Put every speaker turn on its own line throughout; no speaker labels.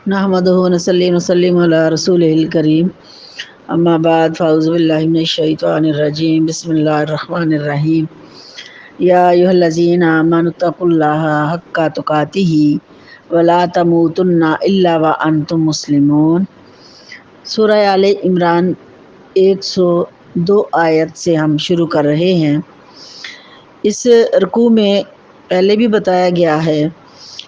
نحمدہ و نصلی و نسلم علی رسولہ الکریم اما بعد فاعوذ باللہ من الشیطان الرجیم بسم اللہ الرحمن الرحیم یا ایھا الذین آمنوا اتقوا اللہ حق تقاتہ ولا تموتن الا وانتم مسلمون۔ سورہ آل عمران 102 آیت سے ہم شروع کر رہے ہیں۔ اس رکوع میں پہلے بھی بتایا گیا ہے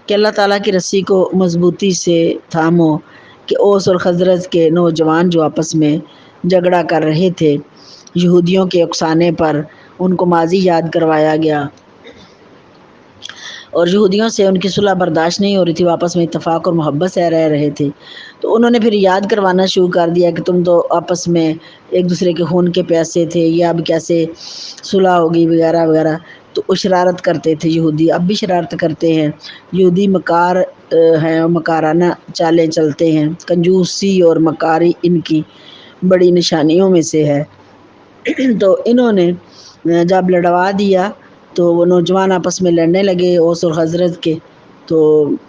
کہ اللہ تعالیٰ کی رسی کو مضبوطی سے تھامو کہ اوس اور خزرج کے نوجوان جو آپس میں جھگڑا کر رہے تھے یہودیوں کے اکسانے پر، ان کو ماضی یاد کروایا گیا اور یہودیوں سے ان کی صلح برداشت نہیں ہو رہی تھی، وہ آپس میں اتفاق اور محبت سے رہ رہے تھے، تو انہوں نے پھر یاد کروانا شروع کر دیا کہ تم تو آپس میں ایک دوسرے کے خون کے پیاسے تھے، یہ اب کیسے صلح ہوگی وغیرہ وغیرہ۔ تو وہ شرارت کرتے تھے یہودی، اب بھی شرارت کرتے ہیں یہودی، مکار ہیں، مکارانہ چالیں چلتے ہیں، کنجوسی اور مکاری ان کی بڑی نشانیوں میں سے ہے۔ تو انہوں نے جب لڑوا دیا تو وہ نوجوان آپس میں لڑنے لگے اوس اور خزرج کے، تو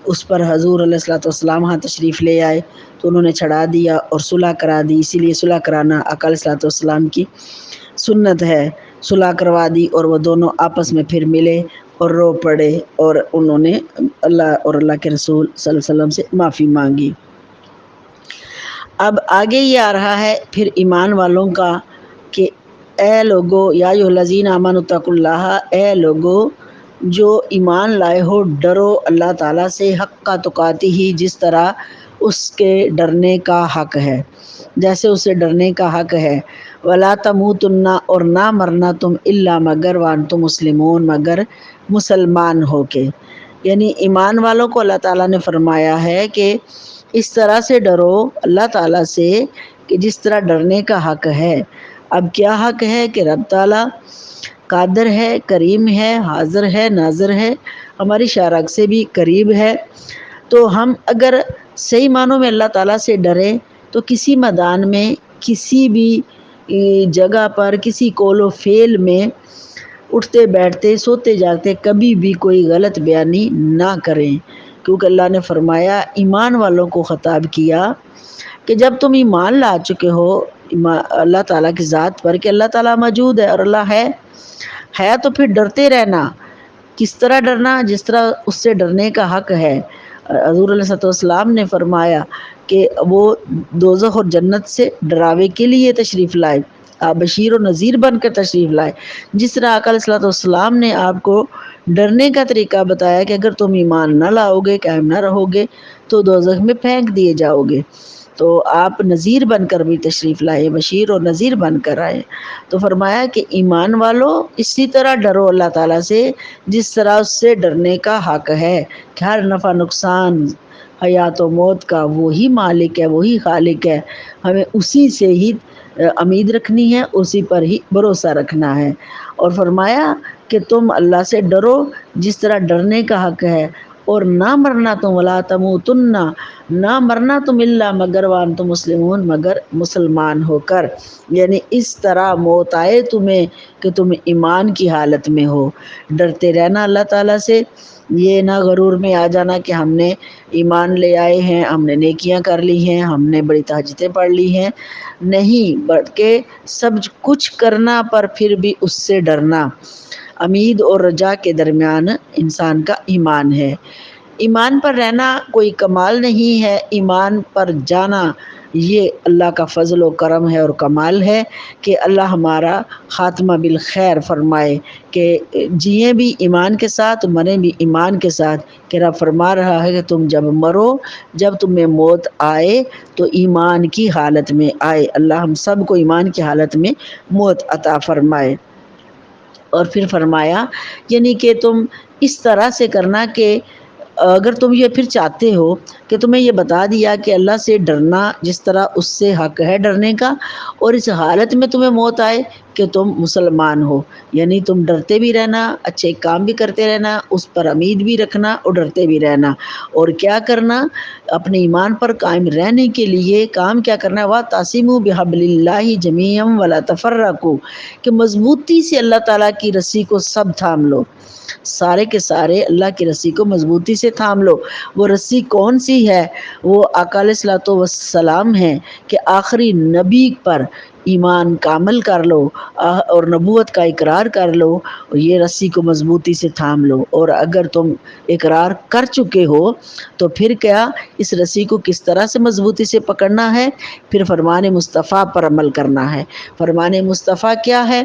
اس پر حضور علیہ الصلوۃ والسلام ہاں تشریف لے آئے تو انہوں نے چھڑا دیا اور صلح کرا دی۔ اسی لیے صلح کرانا آقا علیہ الصلوۃ والسلام کی سنت ہے۔ صلح کروا دی اور وہ دونوں آپس میں پھر ملے اور رو پڑے اور انہوں نے اللہ اور اللہ کے رسول صلی اللہ علیہ وسلم سے معافی مانگی۔ اب آگے یہ آ رہا ہے پھر ایمان والوں کا کہ اے لوگو یا ایھا الذین آمنوا اتقوا اللہ، اے لوگو جو ایمان لائے ہو ڈرو اللہ تعالیٰ سے حق تقاتہ، جس طرح اس کے ڈرنے کا حق ہے، جیسے اسے ڈرنے کا حق ہے۔ ولا تموتن، اور نہ مرنا تم الا مگر وانتم مسلمون، مگر مسلمان ہو کے۔ یعنی ایمان والوں کو اللہ تعالیٰ نے فرمایا ہے کہ اس طرح سے ڈرو اللہ تعالیٰ سے کہ جس طرح ڈرنے کا حق ہے۔ اب کیا حق ہے کہ رب تعالیٰ قادر ہے، کریم ہے، حاضر ہے، ناظر ہے، ہماری شارک سے بھی قریب ہے۔ تو ہم اگر صحیح معنوں میں اللہ تعالیٰ سے ڈریں تو کسی میدان میں، کسی بھی جگہ پر، کسی قول و فعل میں اٹھتے بیٹھتے سوتے جاگتے کبھی بھی کوئی غلط بیانی نہ کریں، کیونکہ اللہ نے فرمایا ایمان والوں کو خطاب کیا کہ جب تم ایمان لا چکے ہو اللہ تعالیٰ کی ذات پر کہ اللہ تعالیٰ موجود ہے اور اللہ ہے تو پھر ڈرتے رہنا۔ کس طرح ڈرنا؟ جس طرح اس سے ڈرنے کا حق ہے۔ حضور علیہ السلام نے فرمایا کہ وہ دوزخ اور جنت سے ڈراوے کے لیے تشریف لائے، آپ بشیر و نذیر بن کر تشریف لائے۔ جس طرح آقا علیہ السلام نے آپ کو ڈرنے کا طریقہ بتایا کہ اگر تم ایمان نہ لاؤ گے، قائم نہ رہو گے تو دوزخ میں پھینک دیے جاؤ گے، تو آپ نذیر بن کر بھی تشریف لائے، بشیر اور نذیر بن کر آئے۔ تو فرمایا کہ ایمان والو اسی طرح ڈرو اللہ تعالیٰ سے جس طرح اس سے ڈرنے کا حق ہے کہ ہر نفع نقصان، حیات و موت کا وہی مالک ہے، وہی خالق ہے، ہمیں اسی سے ہی امید رکھنی ہے، اسی پر ہی بھروسہ رکھنا ہے۔ اور فرمایا کہ تم اللہ سے ڈرو جس طرح ڈرنے کا حق ہے، اور نہ مرنا تم، ولا تموتن، نہ مرنا تم الا مگر وانتم مسلمون، مگر مسلمان ہو کر۔ یعنی اس طرح موت آئے تمہیں کہ تم ایمان کی حالت میں ہو۔ ڈرتے رہنا اللہ تعالیٰ سے، یہ نہ غرور میں آ جانا کہ ہم نے ایمان لے آئے ہیں، ہم نے نیکیاں کر لی ہیں، ہم نے بڑی تہجدیں پڑھ لی ہیں، نہیں، بلکہ سب کچھ کرنا پر پھر بھی اس سے ڈرنا۔ امید اور رجا کے درمیان انسان کا ایمان ہے۔ ایمان پر رہنا کوئی کمال نہیں ہے، ایمان پر جانا یہ اللہ کا فضل و کرم ہے اور کمال ہے کہ اللہ ہمارا خاتمہ بالخیر فرمائے، کہ جئیں بھی ایمان کے ساتھ، مریں بھی ایمان کے ساتھ، کہ رب فرما رہا ہے کہ تم جب مرو، جب تمہیں موت آئے تو ایمان کی حالت میں آئے۔ اللہ ہم سب کو ایمان کی حالت میں موت عطا فرمائے۔ اور پھر فرمایا یعنی کہ تم اس طرح سے کرنا کہ اگر تم یہ پھر چاہتے ہو کہ تمہیں یہ بتا دیا کہ اللہ سے ڈرنا جس طرح اس سے حق ہے ڈرنے کا، اور اس حالت میں تمہیں موت آئے کہ تم مسلمان ہو، یعنی تم ڈرتے بھی رہنا، اچھے کام بھی کرتے رہنا، اس پر امید بھی رکھنا اور ڈرتے بھی رہنا، اور کیا کرنا، اپنے ایمان پر قائم رہنے کے لیے کام کیا کرنا ہے، وَاعْتَصِمُوا بِحَبْلِ اللَّهِ جَمِيعًا وَلَا تَفَرَّقُوا، کہ مضبوطی سے اللہ تعالیٰ کی رسی کو سب تھام لو، سارے کے سارے اللہ کی رسی کو مضبوطی سے تھام لو۔ وہ رسی کون سی ہے؟ وہ آقا علیہ الصلوۃ والسلام ہے کہ آخری نبی پر ایمان کامل کر لو اور نبوت کا اقرار کر لو، یہ رسی کو مضبوطی سے تھام لو، اور اگر تم اقرار کر چکے ہو تو پھر کیا، اس رسی کو کس طرح سے مضبوطی سے پکڑنا ہے، پھر فرمان مصطفیٰ پر عمل کرنا ہے۔ فرمان مصطفیٰ کیا ہے؟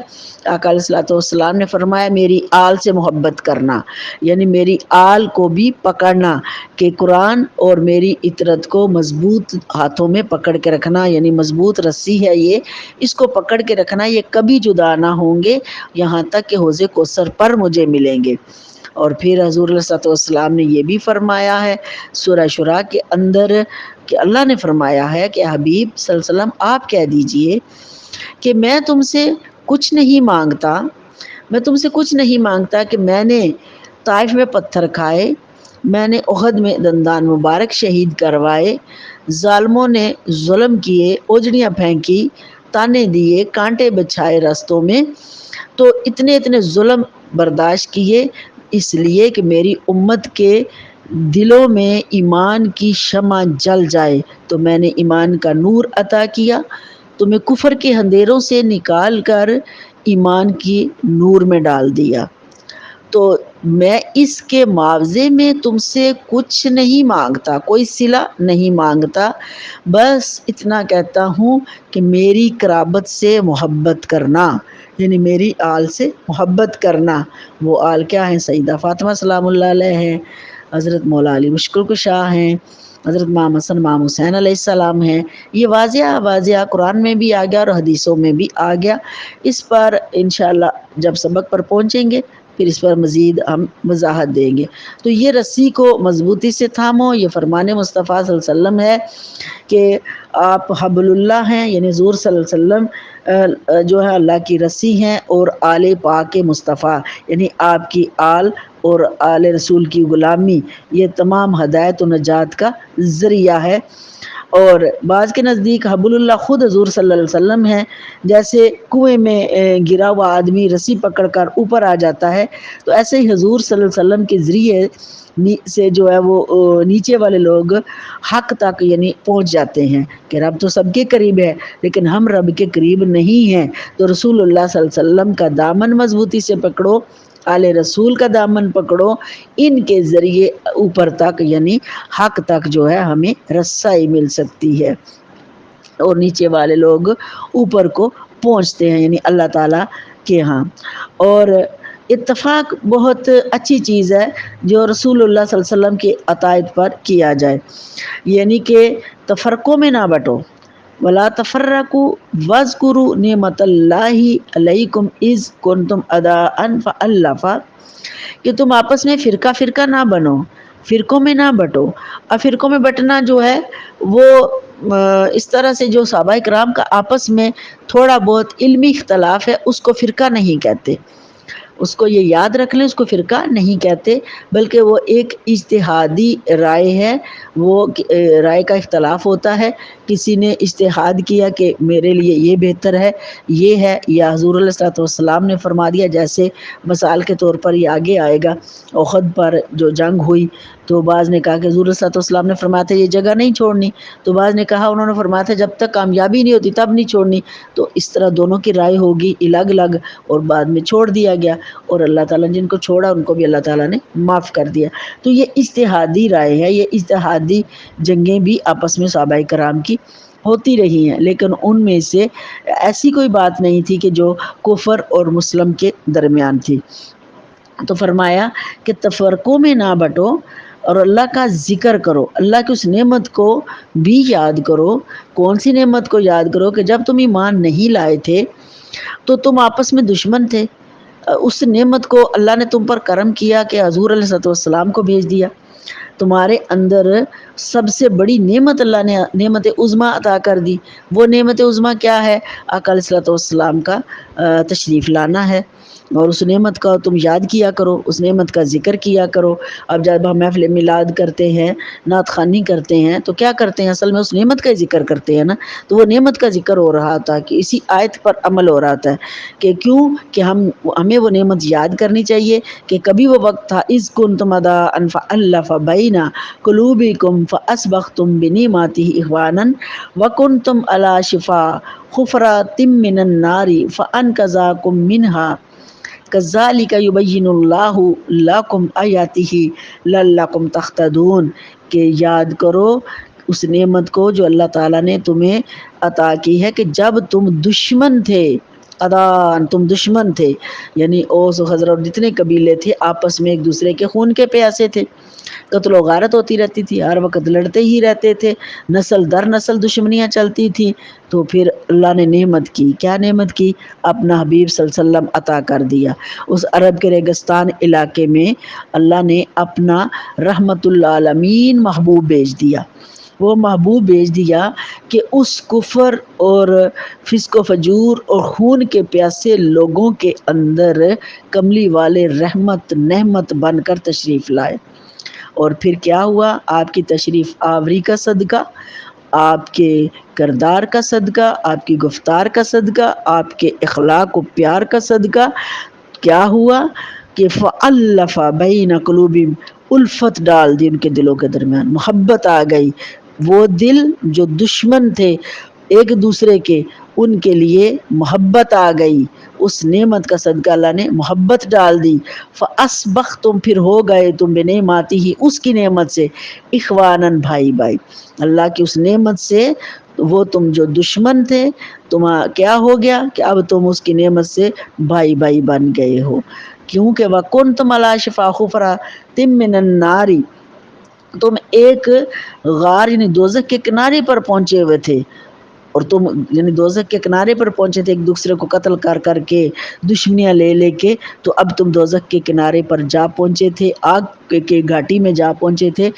آقا علیہ الصلوۃ والسلام نے فرمایا میری آل سے محبت کرنا، یعنی میری آل کو بھی پکڑنا، کہ قرآن اور میری اطرت کو مضبوط ہاتھوں میں پکڑ کے رکھنا، یعنی مضبوط رسی ہے یہ، اس کو پکڑ کے رکھنا، یہ کبھی جدا نہ ہوں گے یہاں تک کہ حوض کوثر پر مجھے ملیں گے۔ اور پھر حضور علیہ الصلوۃ والسلام نے یہ بھی فرمایا ہے سورہ شورى کے اندر کہ اللہ نے فرمایا ہے کہ حبیب صلی اللہ علیہ وسلم آپ کہہ دیجئے کہ میں تم سے کچھ نہیں مانگتا، میں تم سے کچھ نہیں مانگتا کہ میں نے طائف میں پتھر کھائے، میں نے احد میں دندان مبارک شہید کروائے، ظالموں نے ظلم کیے، اوجڑیاں پھینکی، تانے دیے، کانٹے بچھائے راستوں میں، تو اتنے اتنے ظلم برداشت کیے، اس لیے کہ میری امت کے دلوں میں ایمان کی شمع جل جائے، تو میں نے ایمان کا نور عطا کیا، تمہیں کفر کے اندھیروں سے نکال کر ایمان کی نور میں ڈال دیا۔ تو میں اس کے معاوضے میں تم سے کچھ نہیں مانگتا، کوئی صلہ نہیں مانگتا، بس اتنا کہتا ہوں کہ میری قرابت سے محبت کرنا، یعنی میری آل سے محبت کرنا۔ وہ آل کیا ہیں؟ سیدہ فاطمہ سلام اللہ علیہ ہیں، حضرت مولا علی مشکل کشا ہیں، حضرت امام حسن امام حسین علیہ السلام ہیں۔ یہ واضح قرآن میں بھی آ گیا اور حدیثوں میں بھی آ گیا۔ اس پر انشاءاللہ جب سبق پر پہنچیں گے پھر اس پر مزید ہم وضاحت دیں گے۔ تو یہ رسی کو مضبوطی سے تھامو، یہ فرمان مصطفیٰ صلی اللہ علیہ وسلم ہے کہ آپ حبل اللہ ہیں، یعنی حضور صلی اللہ علیہ وسلم جو ہے اللہ کی رسی ہیں، اور آل پاک مصطفیٰ یعنی آپ کی آل اور آل رسول کی غلامی، یہ تمام ہدایت و نجات کا ذریعہ ہے۔ اور بعض کے نزدیک حبل اللہ خود حضور صلی اللہ علیہ وسلم ہیں، جیسے کنویں میں گرا ہوا آدمی رسی پکڑ کر اوپر آ جاتا ہے، تو ایسے ہی حضور صلی اللہ علیہ وسلم کے ذریعے سے جو ہے وہ نیچے والے لوگ حق تک یعنی پہنچ جاتے ہیں، کہ رب تو سب کے قریب ہے لیکن ہم رب کے قریب نہیں ہیں، تو رسول اللہ صلی اللہ علیہ وسلم کا دامن مضبوطی سے پکڑو، آل رسول کا دامن پکڑو، ان کے ذریعے اوپر تک یعنی حق تک جو ہے ہمیں رسائی مل سکتی ہے، اور نیچے والے لوگ اوپر کو پہنچتے ہیں، یعنی اللہ تعالیٰ کے ہاں۔ اور اتفاق بہت اچھی چیز ہے جو رسول اللہ صلی اللہ علیہ وسلم کی عطائت پر کیا جائے، یعنی کہ تفرقوں میں نہ بٹو، وَلَا تَفَرَّقُوا وَاذْكُرُوا نِعْمَتَ اللَّهِ عَلَيْكُمْ إِذْ كُنْتُمْ أَعْدَاءً فَأَلَّفَ، کہ تم آپس میں فرقہ فرقہ نہ بنو، فرقوں میں نہ بٹو۔ اب فرقوں میں بٹنا جو ہے وہ اس طرح سے جو صحابہ کرام کا آپس میں تھوڑا بہت علمی اختلاف ہے اس کو فرقہ نہیں کہتے، اس کو یہ یاد رکھ لیں، اس کو فرقہ نہیں کہتے، بلکہ وہ ایک اجتہادی رائے ہے، وہ رائے کا اختلاف ہوتا ہے، کسی نے اجتہاد کیا کہ میرے لیے یہ بہتر ہے، یہ ہے، یا حضور علیہ الصلوۃ والسلام نے فرما دیا، جیسے مثال کے طور پر یہ آگے آئے گا، احد پر جو جنگ ہوئی تو بعض نے کہا کہ حضور علیہ الصلوۃ والسلام نے فرمایا تھا یہ جگہ نہیں چھوڑنی، تو بعض نے کہا انہوں نے فرمایا تھا جب تک کامیابی نہیں ہوتی تب نہیں چھوڑنی، تو اس طرح دونوں کی رائے ہوگی الگ الگ، اور بعد میں چھوڑ دیا گیا، اور اللہ تعالیٰ نے جن کو چھوڑا ان کو بھی اللہ تعالیٰ نے معاف کر دیا۔ تو یہ اجتہادی رائے ہے، یہ اجتہادی جنگیں بھی آپس میں صحابہ کرام کی ہوتی رہی ہیں، لیکن ان میں سے ایسی کوئی بات نہیں تھی کہ جو کفر اور مسلم کے درمیان تھی۔ تو فرمایا کہ تفرقوں میں نہ بٹو اور اللہ کا ذکر کرو، اللہ کی اس نعمت کو بھی یاد کرو۔ کون سی نعمت کو یاد کرو؟ کہ جب تم ایمان نہیں لائے تھے تو تم آپس میں دشمن تھے، اس نعمت کو اللہ نے تم پر کرم کیا کہ حضور علیہ الصلوۃ والسلام کو بھیج دیا، تمہارے اندر سب سے بڑی نعمت اللہ نے نعمت عظمیٰ عطا کر دی۔ وہ نعمت عظمیٰ کیا ہے؟ آقا علیہ الصلوۃ والسلام کا تشریف لانا ہے، اور اس نعمت کا تم یاد کیا کرو، اس نعمت کا ذکر کیا کرو۔ اب جب ہم محفل میلاد کرتے ہیں، نعت خوانی کرتے ہیں، تو کیا کرتے ہیں؟ اصل میں اس نعمت کا ہی ذکر کرتے ہیں نا۔ تو وہ نعمت کا ذکر ہو رہا تھا کہ اسی آیت پر عمل ہو رہا تھا کہ کیوں کہ ہمیں وہ نعمت یاد کرنی چاہیے کہ کبھی وہ وقت تھا اذ کنتم اعداء فألف بین قلوبکم فاصبحتم بنعمتہ اخوانا وکنتم علی شفا حفرۃ من النار فانقذکم منہا کذالک یبین اللہ لکم آیاتہ لعلکم تہتدون۔ کہ یاد کرو اس نعمت کو جو اللہ تعالیٰ نے تمہیں عطا کی ہے کہ جب تم دشمن تھے، ادان تم دشمن تھے، یعنی اوس و خزرج اور جتنے قبیلے تھے آپس میں ایک دوسرے کے خون کے پیاسے تھے، قتل و غارت ہوتی رہتی تھی، ہر وقت لڑتے ہی رہتے تھے، نسل در نسل دشمنیاں چلتی تھی۔ تو پھر اللہ نے نعمت کی، کیا نعمت کی؟ اپنا حبیب صلی اللہ علیہ وسلم عطا کر دیا۔ اس عرب کے ریگستان علاقے میں اللہ نے اپنا رحمت للعالمین محبوب بھیج دیا۔ وہ محبوب بھیج دیا کہ اس کفر اور فسق و فجور اور خون کے پیاسے لوگوں کے اندر کملی والے رحمت نعمت بن کر تشریف لائے۔ اور پھر کیا ہوا؟ آپ کی تشریف آوری کا صدقہ، آپ کے کردار کا صدقہ، آپ کی گفتار کا صدقہ، آپ کے اخلاق و پیار کا صدقہ کیا ہوا کہ فَأَلَّفَ بَيْنَ قُلُوبِهِمْ، الفت ڈال دی ان کے دلوں کے درمیان، محبت آ گئی۔ وہ دل جو دشمن تھے ایک دوسرے کے، ان کے لیے محبت آ گئی۔ اس نعمت کا صدقہ اللہ نے محبت ڈال دی۔ فَأَصْبَحْتُمْ، پھر ہو گئے تم بِنِعْمَتِهِ، اس کی نعمت سے، اخواناً، بھائی بھائی، اللہ کی اس نعمت سے وہ تم جو دشمن تھے تم کیا ہو گیا کہ اب تم اس کی نعمت سے بھائی بھائی بن گئے ہو۔ کیونکہ وَكُنْتُمْ عَلَىٰ شِفَا حُفْرَةٍ مِّنَ النَّارِ، تم ایک غار یعنی دوزخ کے کنارے پر پہنچے ہوئے تھے، اور تم یعنی دوزخ کے کنارے پر پہنچے تھے ایک دوسرے کو قتل کر کر کے، دشمنیاں لے لے کے، تو اب تم دوزخ کے کنارے پر جا پہنچے تھے، آگ کے گھاٹی میں جا پہنچے تھے،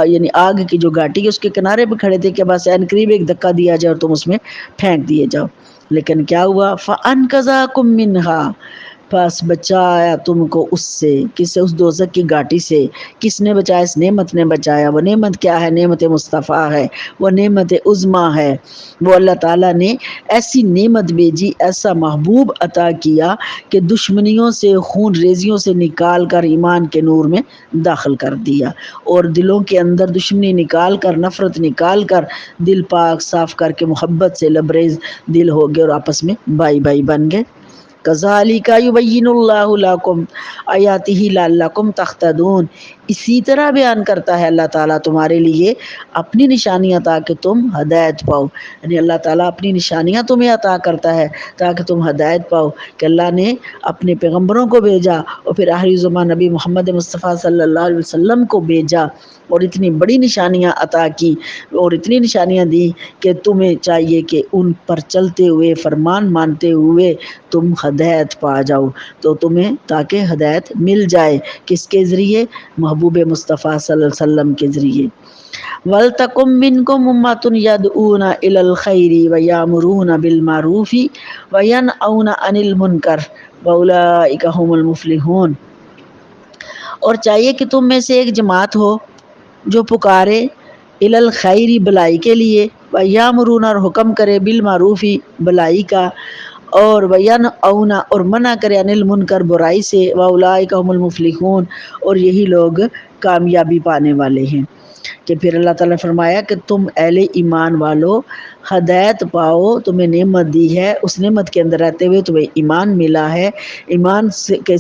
یعنی آگ کی جو گھاٹی ہے اس کے کنارے پہ کھڑے تھے کہ بس عین قریب ایک دھکا دیا جائے اور تم اس میں پھینک دیے جاؤ۔ لیکن کیا ہوا؟ فَأَنْقَذَكُم مِّنْهَا، پس بچایا تم کو اس سے، کس سے؟ اس دوزخ کی گھاٹی سے۔ کس نے بچایا؟ اس نعمت نے بچایا۔ وہ نعمت کیا ہے؟ نعمت مصطفیٰ ہے، وہ نعمت عظمیٰ ہے۔ وہ اللہ تعالیٰ نے ایسی نعمت بھیجی، ایسا محبوب عطا کیا کہ دشمنیوں سے، خون ریزیوں سے نکال کر ایمان کے نور میں داخل کر دیا، اور دلوں کے اندر دشمنی نکال کر، نفرت نکال کر، دل پاک صاف کر کے محبت سے لبریز دل ہو گئے اور آپس میں بھائی بھائی بن گئے۔ کذالک یبین اللہ لکم آیاتہ لعلکم تہتدون، اسی طرح بیان کرتا ہے اللہ تعالیٰ تمہارے لیے اپنی نشانیاں تاکہ تم ہدایت پاؤ۔ یعنی اللہ تعالیٰ اپنی نشانیاں تمہیں عطا کرتا ہے تاکہ تم ہدایت پاؤ، کہ اللہ نے اپنے پیغمبروں کو بھیجا اور پھر آخری زمان نبی محمد مصطفیٰ صلی اللہ علیہ وسلم کو بھیجا، اور اتنی بڑی نشانیاں عطا کی اور اتنی نشانیاں دی کہ تمہیں چاہیے کہ ان پر چلتے ہوئے، فرمان مانتے ہوئے تم ہدایت پا جاؤ، تو تمہیں تاکہ ہدایت مل جائے، کس کے ذریعے؟ محبوب مصطفیٰ صلی اللہ علیہ وسلم کے ذریعے۔ وَلْتَكُن مِّنكُمْ أُمَّةٌ يَدْعُونَ إِلَى الْخَيْرِ وَيَأْمُرُونَ بِالْمَعْرُوفِ وَيَنْهَوْنَ عَنِ الْمُنكَرِ وَأُولَٰئِكَ هُمُ الْمُفْلِحُونَ۔ اور چاہیے کہ تم میں سے ایک جماعت ہو جو پکارے الی الخیر، بلائی کے لیے، وَيَأْمُرُونَ، اور حکم کرے، بالمعروف، بلائی کا، اور وَيَنْهَوْنَ، اور منع کرے، عن المنکر، برائی سے، وَأُولَٰئِكَ هُمُ الْمُفْلِحُونَ، اور یہی لوگ کامیابی پانے والے ہیں۔ کہ پھر اللہ تعالیٰ نے فرمایا کہ تم اہل ایمان والو ہدایت پاؤ، تمہیں نعمت دی ہے، اس نعمت کے اندر رہتے ہوئے تمہیں ایمان ملا ہے، ایمان کے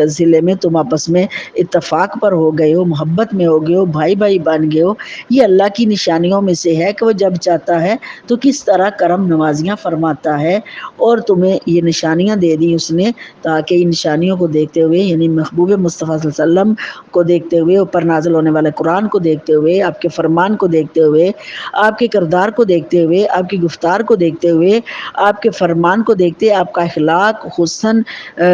ضلع میں تم آپس میں اتفاق پر ہو گئے ہو، محبت میں ہو گئے ہو، بھائی بھائی بن گئے ہو۔ یہ اللہ کی نشانیوں میں سے ہے کہ وہ جب چاہتا ہے تو کس طرح کرم نوازیاں فرماتا ہے، اور تمہیں یہ نشانیاں دے دی اس نے تاکہ ان نشانیوں کو دیکھتے ہوئے، یعنی محبوب مصطفیٰ صلی اللہ علیہ وسلم کو دیکھتے ہوئے، اوپر نازل ہونے والے قرآن کو دیکھتے ہوئے، ہوئے، آپ کے فرمان کو دیکھتے ہوئے، آپ کے کردار کو دیکھتے ہوئے، آپ کی گفتار کو دیکھتے ہوئے، آپ کے فرمان کو دیکھتے، آپ کا اخلاق، حسن،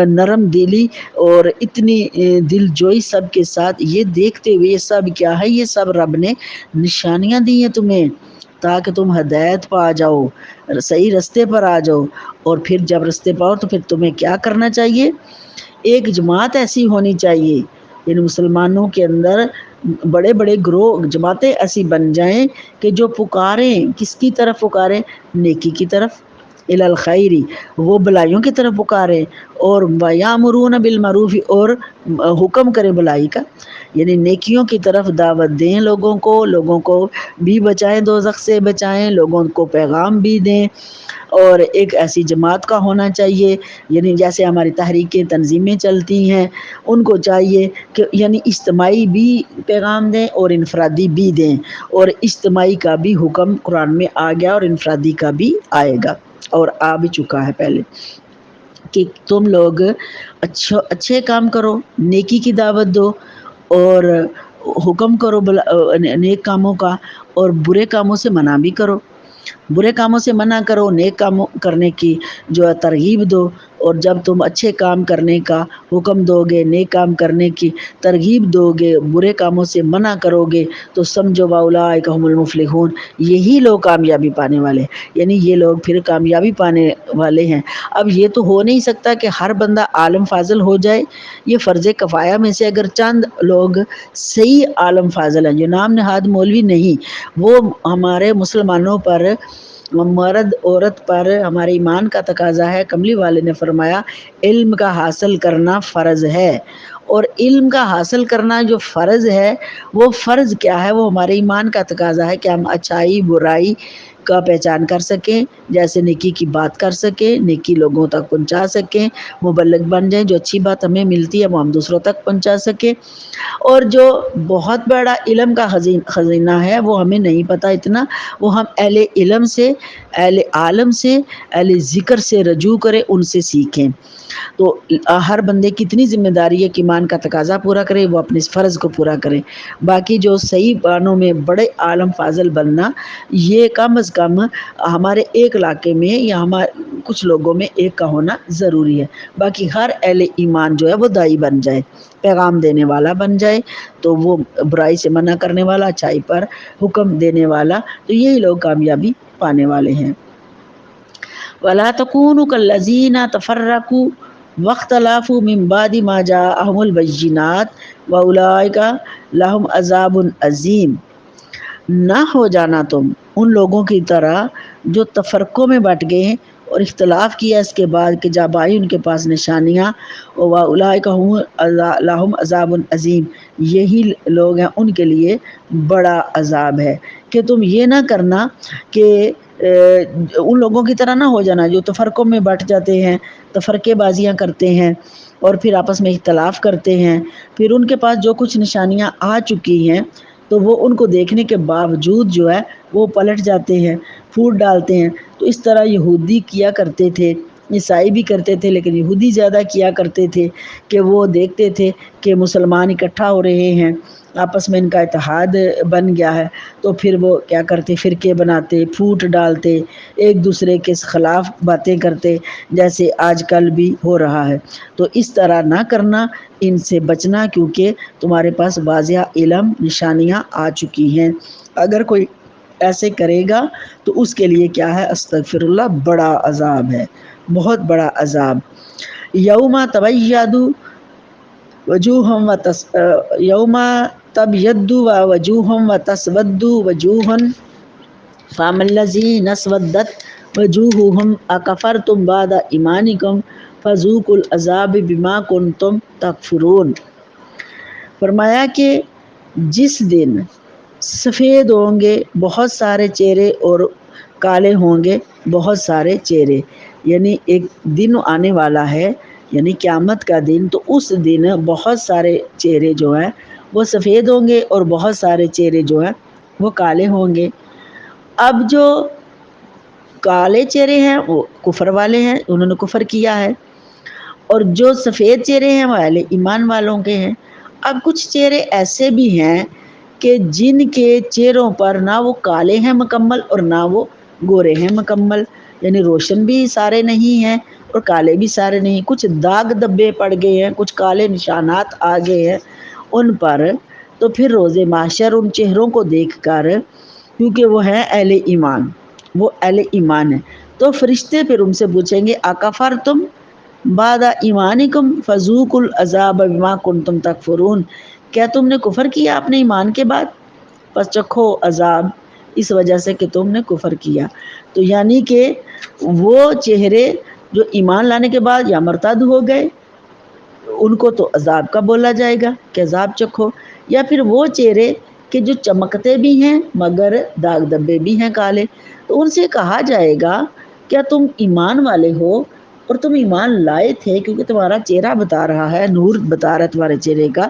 نرم دلی اور اتنی دل جوئی سب کے ساتھ، یہ دیکھتے ہوئے، یہ سب کیا ہے؟ یہ سب رب نے نشانیاں دی ہیں تمہیں تاکہ تم ہدایت پا جاؤ، صحیح رستے پر آ جاؤ۔ اور پھر جب رستے پاؤ تو پھر تمہیں کیا کرنا چاہیے؟ ایک جماعت ایسی ہونی چاہیے، یعنی مسلمانوں کے اندر بڑے بڑے گروہ، جماعتیں ایسی بن جائیں کہ جو پکاریں، کس کی طرف پکاریں؟ نیکی کی طرف، الی الخیر، وہ بلائیوں کی طرف پکاریں، اور یامرون بالمعروف، اور حکم کرے بلائی کا، یعنی نیکیوں کی طرف دعوت دیں لوگوں کو بھی بچائیں، دوزخ سے بچائیں، لوگوں کو پیغام بھی دیں۔ اور ایک ایسی جماعت کا ہونا چاہیے، یعنی جیسے ہماری تحریکیں، تنظیمیں چلتی ہیں، ان کو چاہیے کہ یعنی اجتماعی بھی پیغام دیں اور انفرادی بھی دیں، اور اجتماعی کا بھی حکم قرآن میں آ گیا اور انفرادی کا بھی آئے گا اور آ بھی چکا ہے پہلے، کہ تم لوگ اچھے کام کرو، نیکی کی دعوت دو، اور حکم کرو نیک کاموں کا، اور برے کاموں سے منع بھی کرو، برے کاموں سے منع کرو، نیک کام کرنے کی جو ہے ترغیب دو۔ اور جب تم اچھے کام کرنے کا حکم دو گے، نیک کام کرنے کی ترغیب دو گے، برے کاموں سے منع کرو گے، تو سمجھو واولئک ھم المفلحون، یہی لوگ کامیابی پانے والے ہیں، یعنی یہ لوگ پھر کامیابی پانے والے ہیں۔ اب یہ تو ہو نہیں سکتا کہ ہر بندہ عالم فاضل ہو جائے، یہ فرض کفایہ میں سے اگر چند لوگ صحیح عالم فاضل ہیں جو نام نہاد مولوی نہیں، وہ ہمارے مسلمانوں پر، مرد عورت پر ہمارے ایمان کا تقاضا ہے۔ کملی والے نے فرمایا علم کا حاصل کرنا فرض ہے، اور علم کا حاصل کرنا جو فرض ہے، وہ فرض کیا ہے؟ وہ ہمارے ایمان کا تقاضا ہے کہ ہم اچھائی برائی کا پہچان کر سکیں، جیسے نیکی کی بات کر سکیں، نیکی لوگوں تک پہنچا سکیں، مبلغ بن جائیں، جو اچھی بات ہمیں ملتی ہے وہ ہم دوسروں تک پہنچا سکیں۔ اور جو بہت بڑا علم کا خزینہ ہے وہ ہمیں نہیں پتہ اتنا، وہ ہم اہل علم سے، اہل عالم سے، اہل ذکر سے رجوع کریں، ان سے سیکھیں۔ تو ہر بندے کی اتنی ذمہ داری ہے کہ ایمان کا تقاضا پورا کرے، وہ اپنے اس فرض کو پورا کرے۔ باقی جو صحیح معنوں میں بڑے عالم فاضل بننا، یہ کم از کم ہمارے ایک علاقے میں یا ہمارے کچھ لوگوں میں ایک کا ہونا ضروری ہے۔ باقی ہر اہل ایمان جو ہے وہ داعی بن جائے، پیغام دینے والا بن جائے، تو وہ برائی سے منع کرنے والا، اچھائی پر حکم دینے والا، تو یہی لوگ کامیابی پانے والے ہیں۔ وَلَا تَكُونُوا كَالَّذِينَ تَفَرَّقُوا وَاخْتَلَفُوا مِن بَعْدِ مَا جَاءَهُمُ الْبَيِّنَاتُ وَأُولَٰئِكَ لَهُمْ عَذَابٌ عَظِيمٌ۔ نہ ہو جانا تم ان لوگوں کی طرح جو تفرقوں میں بٹ گئے ہیں اور اختلاف کیا اس کے بعد کہ جب آئی ان کے پاس نشانیاں، وَأُولَٰئِكَ لَهُمْ عَذَابٌ عَظِيمٌ، یہی لوگ ہیں ان کے لیے بڑا عذاب ہے۔ کہ تم یہ نہ کرنا کہ ان لوگوں کی طرح نہ ہو جانا جو تفرقوں میں بٹ جاتے ہیں، تفرقے بازیاں کرتے ہیں اور پھر آپس میں اختلاف کرتے ہیں، پھر ان کے پاس جو کچھ نشانیاں آ چکی ہیں تو وہ ان کو دیکھنے کے باوجود جو ہے وہ پلٹ جاتے ہیں، پھوٹ ڈالتے ہیں۔ تو اس طرح یہودی کیا کرتے تھے، عیسائی بھی کرتے تھے، لیکن یہودی زیادہ کیا کرتے تھے کہ وہ دیکھتے تھے کہ مسلمان اکٹھا ہو رہے ہیں، آپس میں ان کا اتحاد بن گیا ہے، تو پھر وہ کیا کرتے؟ فرقے بناتے، پھوٹ ڈالتے، ایک دوسرے کے خلاف باتیں کرتے، جیسے آج کل بھی ہو رہا ہے۔ تو اس طرح نہ کرنا، ان سے بچنا، کیونکہ تمہارے پاس واضح علم، نشانیاں آ چکی ہیں۔ اگر کوئی ایسے کرے گا تو اس کے لیے کیا ہے؟ استغفر اللہ، بڑا عذاب ہے، بہت بڑا عذاب۔ یوم تبیض وجوہ یوم تبیض وجوہ وتسود وجوہ فاما الذین اسودت وجوہہم اکفرتم بعد ایمانکم فذوقوا العذاب بما کنتم تکفرون۔ فرمایا کہ جس دن سفید ہوں گے بہت سارے چہرے اور کالے ہوں گے بہت سارے چہرے، یعنی ایک دن آنے والا ہے، یعنی قیامت کا دن، تو اس دن بہت سارے چہرے جو ہیں وہ سفید ہوں گے اور بہت سارے چہرے جو ہیں وہ کالے ہوں گے۔ اب جو کالے چہرے ہیں وہ کفر والے ہیں، انہوں نے کفر کیا ہے، اور جو سفید چہرے ہیں وہ اہل ایمان والوں کے ہیں۔ اب کچھ چہرے ایسے بھی ہیں کہ جن کے چہروں پر نہ وہ کالے ہیں مکمل اور نہ وہ گورے ہیں مکمل، یعنی روشن بھی سارے نہیں ہیں اور کالے بھی سارے نہیں، کچھ داغ دبے پڑ گئے ہیں، کچھ کالے نشانات آ گئے ہیں ان پر، تو پھر روز محشر ان چہروں کو دیکھ کر، کیونکہ وہ ہیں اہل ایمان، وہ اہل ایمان ہیں، تو فرشتے پھر ان سے پوچھیں گے اکفرتم بعد ایمانکم فذوقوا العذاب بما کنتم تکفرون، کیا تم نے کفر کیا اپنے ایمان کے بعد؟ پس چکھو عذاب اس وجہ سے کہ تم نے کفر کیا۔ تو یعنی کہ وہ چہرے جو ایمان لانے کے بعد یا مرتد ہو گئے ان کو تو عذاب کا بولا جائے گا کہ عذاب چکھو، یا پھر وہ چہرے کہ جو چمکتے بھی ہیں مگر داغ دبے بھی ہیں کالے، تو ان سے کہا جائے گا کیا تم ایمان والے ہو اور تم ایمان لائے تھے، کیونکہ تمہارا چہرہ بتا رہا ہے، نور بتا رہا ہے تمہارے چہرے کا،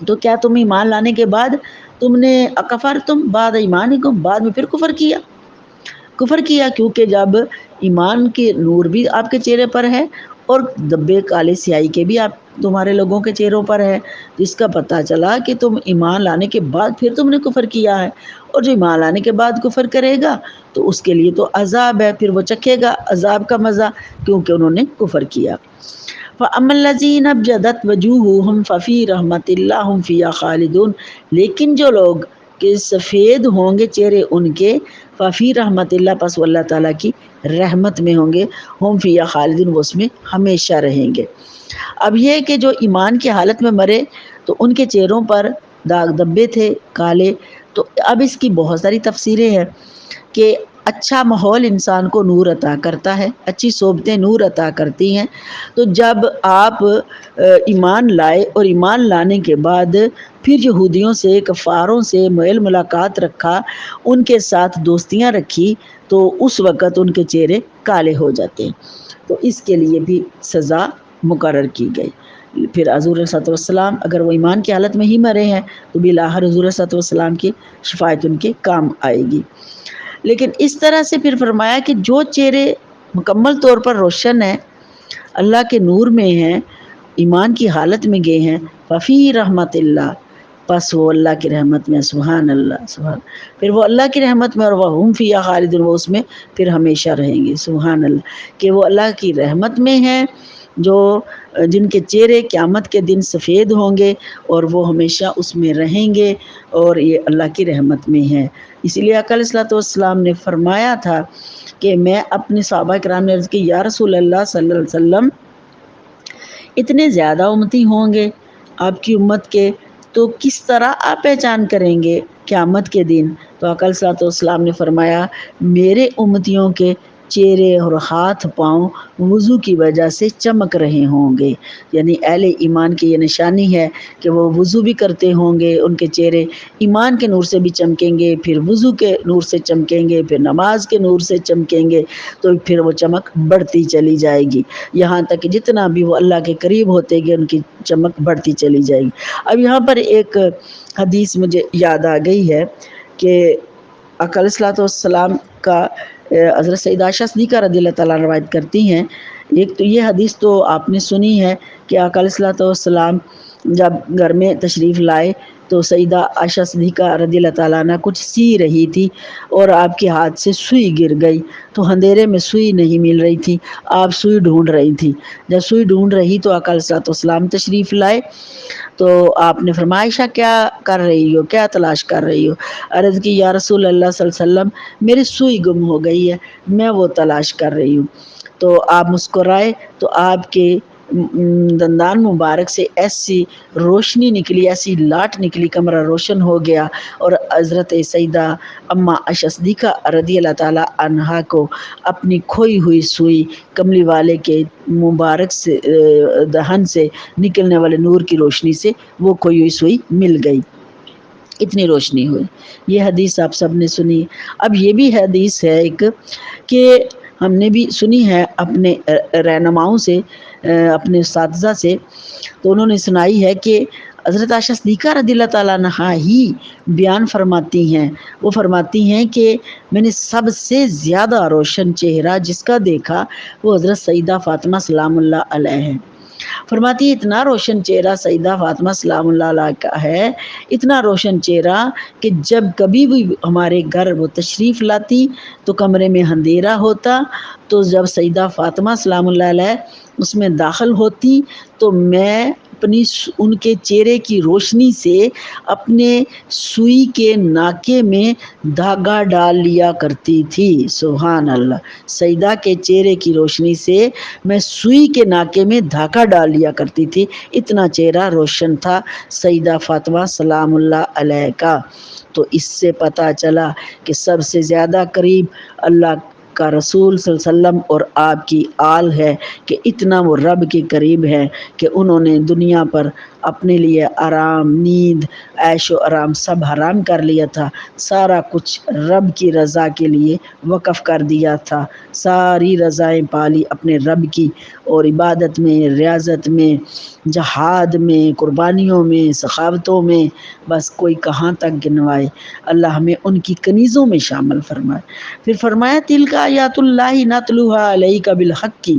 تو کیا تم ایمان لانے کے بعد تم نے اکفرتم بعد ایمانکم، بعد میں پھر کفر کیا، کیونکہ جب ایمان کے نور بھی آپ کے چہرے پر ہے اور دبے کالے سیاہی کے بھی آپ تمہارے لوگوں کے چہروں پر ہے، جس کا پتہ چلا کہ تم ایمان لانے کے بعد پھر تم نے کفر کیا ہے، اور جو ایمان لانے کے بعد کفر کرے گا تو اس کے لیے تو عذاب ہے، پھر وہ چکھے گا عذاب کا مزہ کیونکہ انہوں نے کفر کیا۔ فَأَمَّا الَّذِينَ ابْيَضَّتْ وُجُوهُهُمْ فَفِي رَحْمَةِ اللَّهِ هُمْ فِيهَا خَالِدُونَ، لیکن جو لوگ کہ سفید ہوں گے چہرے ان کے، ففی رحمت اللہ، پس وہ اللہ تعالیٰ کی رحمت میں ہوں گے، ہم فیہا خالدون، وہ اس میں ہمیشہ رہیں گے۔ اب یہ کہ جو ایمان کی حالت میں مرے تو ان کے چہروں پر داغ دبے تھے کالے، تو اب اس کی بہت ساری تفسیریں ہیں کہ اچھا ماحول انسان کو نور عطا کرتا ہے، اچھی صحبتیں نور عطا کرتی ہیں، تو جب آپ ایمان لائے اور ایمان لانے کے بعد پھر یہودیوں سے کفاروں سے میل ملاقات رکھا، ان کے ساتھ دوستیاں رکھی، تو اس وقت ان کے چہرے کالے ہو جاتے ہیں، تو اس کے لیے بھی سزا مقرر کی گئی۔ پھر حضور صلی اللہ علیہ وسلم اگر وہ ایمان کی حالت میں ہی مرے ہیں تو بالآخر حضور صلی اللہ علیہ وسلم کی شفاعت ان کے کام آئے گی۔ لیکن اس طرح سے پھر فرمایا کہ جو چہرے مکمل طور پر روشن ہیں، اللہ کے نور میں ہیں، ایمان کی حالت میں گئے ہیں، ففی رحمت اللہ، پس وہ اللہ کی رحمت میں، سبحان اللہ سبحان، پھر وہ اللہ کی رحمت میں، اور وہ ہم فیہا خالدون، وہ اس میں پھر ہمیشہ رہیں گے، سبحان اللہ، کہ وہ اللہ کی رحمت میں ہیں، جو جن کے چہرے قیامت کے دن سفید ہوں گے اور وہ ہمیشہ اس میں رہیں گے، اور یہ اللہ کی رحمت میں ہیں۔ اسی لیے آقا علیہ الصلوۃ والسلام نے فرمایا تھا کہ میں اپنے صحابہ کرام نے عرض کی یا رسول اللہ صلی اللہ علیہ وسلم، اتنے زیادہ امتی ہوں گے آپ کی امت کے، تو کس طرح آپ پہچان کریں گے قیامت کے دن؟ تو آقا علیہ الصلوۃ والسلام نے فرمایا میرے امتیوں کے چہرے اور ہاتھ پاؤں وضو کی وجہ سے چمک رہے ہوں گے، یعنی اہل ایمان کی یہ نشانی ہے کہ وہ وضو بھی کرتے ہوں گے، ان کے چہرے ایمان کے نور سے بھی چمکیں گے، پھر وضو کے نور سے چمکیں گے، پھر نماز کے نور سے چمکیں گے، تو پھر وہ چمک بڑھتی چلی جائے گی، یہاں تک کہ جتنا بھی وہ اللہ کے قریب ہوتے گئے ان کی چمک بڑھتی چلی جائے گی۔ اب یہاں پر ایک حدیث مجھے یاد آ گئی ہے کہ آقا علیہ الصلوۃ والسلام کا حضرت سیدہ عائشہ صدیقہ رضی اللہ تعالیٰ روایت کرتی ہیں۔ ایک تو یہ حدیث تو آپ نے سنی ہے کہ آقا علیہ الصلوۃ والسلام جب گھر میں تشریف لائے تو سیدہ عائشہ صدیقہ رضی اللہ تعالیٰ عنہ کچھ سی رہی تھی اور آپ کے ہاتھ سے سوئی گر گئی، تو اندھیرے میں سوئی نہیں مل رہی تھی، آپ سوئی ڈھونڈ رہی تھی، جب سوئی ڈھونڈ رہی تو آقا علیہ الصلوۃ والسلام تشریف لائے، تو آپ نے فرمایا عائشہ کیا کر رہی ہو، کیا تلاش کر رہی ہو؟ عرض کی یا رسول اللہ صلی اللہ علیہ وسلم میری سوئی گم ہو گئی ہے، میں وہ تلاش کر رہی ہوں۔ تو آپ مسکرائے تو آپ کے دندان مبارک سے ایسی روشنی نکلی، ایسی لاٹ نکلی، کمرہ روشن ہو گیا، اور حضرت سیدہ اماں عائشہ صدیقہ رضی اللہ تعالیٰ عنہا کو اپنی کھوئی ہوئی سوئی کملی والے کے مبارک سے دہن سے نکلنے والے نور کی روشنی سے وہ کھوئی ہوئی سوئی مل گئی، اتنی روشنی ہوئی۔ یہ حدیث آپ سب نے سنی۔ اب یہ بھی حدیث ہے ایک کہ ہم نے بھی سنی ہے اپنے رہنماؤں سے، اپنے اساتذہ سے، تو انہوں نے سنائی ہے کہ حضرت عائشہ صدیقہ رضی اللہ تعالیٰ عنہا ہی بیان فرماتی ہیں، وہ فرماتی ہیں کہ میں نے سب سے زیادہ روشن چہرہ جس کا دیکھا وہ حضرت سیدہ فاطمہ سلام اللہ علیہ ہیں، فرماتی ہے اتنا روشن چہرہ سیدہ فاطمہ سلام اللہ علیہ کا ہے، اتنا روشن چہرہ کہ جب کبھی بھی ہمارے گھر وہ تشریف لاتی تو کمرے میں اندھیرا ہوتا، تو جب سیدہ فاطمہ سلام اللہ علیہ اس میں داخل ہوتی تو میں اپنی ان کے چہرے کی روشنی سے اپنے سوئی کے ناکے میں دھاگا ڈال لیا کرتی تھی۔ سبحان اللہ، سیدہ کے چہرے کی روشنی سے میں سوئی کے ناکے میں دھاگا ڈال لیا کرتی تھی، اتنا چہرہ روشن تھا سیدہ فاطمہ سلام اللہ علیہ کا۔ تو اس سے پتہ چلا کہ سب سے زیادہ قریب اللہ کا رسول صلی اللہ علیہ وسلم اور آپ کی آل ہے، کہ اتنا وہ رب کے قریب ہے کہ انہوں نے دنیا پر اپنے لیے آرام، نیند، عیش و آرام سب حرام کر لیا تھا، سارا کچھ رب کی رضا کے لیے وقف کر دیا تھا، ساری رضائیں پالی اپنے رب کی، اور عبادت میں، ریاضت میں، جہاد میں، قربانیوں میں، سخاوتوں میں، بس کوئی کہاں تک گنوائے، اللہ ہمیں ان کی کنیزوں میں شامل فرمائے۔ پھر فرمایا تلک آیات اللہ نتلوہا علیک بالحق،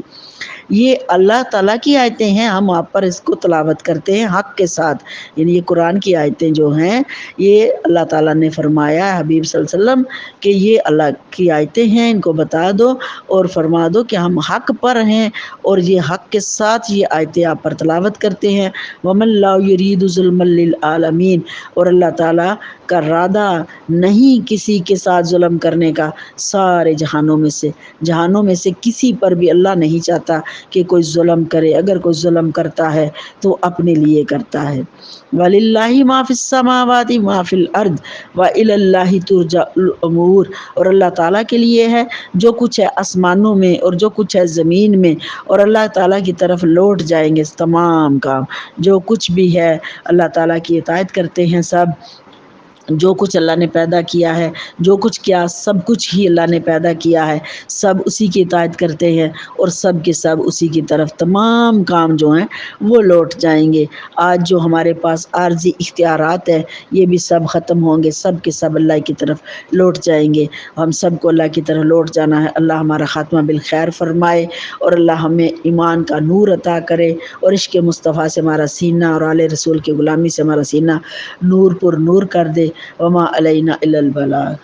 یہ اللہ تعالیٰ کی آیتیں ہیں، ہم آپ پر اس کو تلاوت کرتے ہیں حق کے ساتھ، یعنی یہ قرآن کی آیتیں جو ہیں یہ اللہ تعالیٰ نے فرمایا حبیب صلی اللہ علیہ وسلم کہ یہ اللہ کی آیتیں ہیں، ان کو بتا دو اور فرما دو کہ ہم حق پر ہیں، اور یہ حق کے ساتھ یہ آیتیں آپ پر تلاوت کرتے ہیں۔ وَمَن لَّا يُرِيدُ ظُلْمًا لِّلْعَالَمِينَ، اور اللہ تعالیٰ کا ارادہ نہیں کسی کے ساتھ ظلم کرنے کا، سارے جہانوں میں سے کسی پر بھی اللہ نہیں چاہتا کہ کوئی ظلم کرے، اگر کوئی ظلم کرتا ہے تو اپنے لیے کرتا ہے۔ وَلِلَّهِ مَا فِي السَّمَاوَاتِ وَمَا فِي الْأَرْضِ وَإِلَى اللَّهِ تُرْجَعُ الْأُمُورُ، اور اللہ تعالیٰ کے لیے ہے جو کچھ ہے آسمانوں میں اور جو کچھ ہے زمین میں، اور اللہ تعالیٰ کی طرف لوٹ جائیں گے تمام کام، جو کچھ بھی ہے اللہ تعالیٰ کی اطاعت کرتے ہیں سب، جو کچھ اللہ نے پیدا کیا ہے، جو کچھ کیا سب کچھ ہی اللہ نے پیدا کیا ہے، سب اسی کی اطاعت کرتے ہیں، اور سب کے سب اسی کی طرف تمام کام جو ہیں وہ لوٹ جائیں گے۔ آج جو ہمارے پاس عارضی اختیارات ہیں یہ بھی سب ختم ہوں گے، سب کے سب اللہ کی طرف لوٹ جائیں گے، ہم سب کو اللہ کی طرف لوٹ جانا ہے۔ اللہ ہمارا خاتمہ بالخیر فرمائے، اور اللہ ہمیں ایمان کا نور عطا کرے، اور عشق مصطفیٰ سے ہمارا سینہ اور آل رسول کی غلامی سے ہمارا سینہ نور پر نور کر دے۔ وما علینا الا البلاغ۔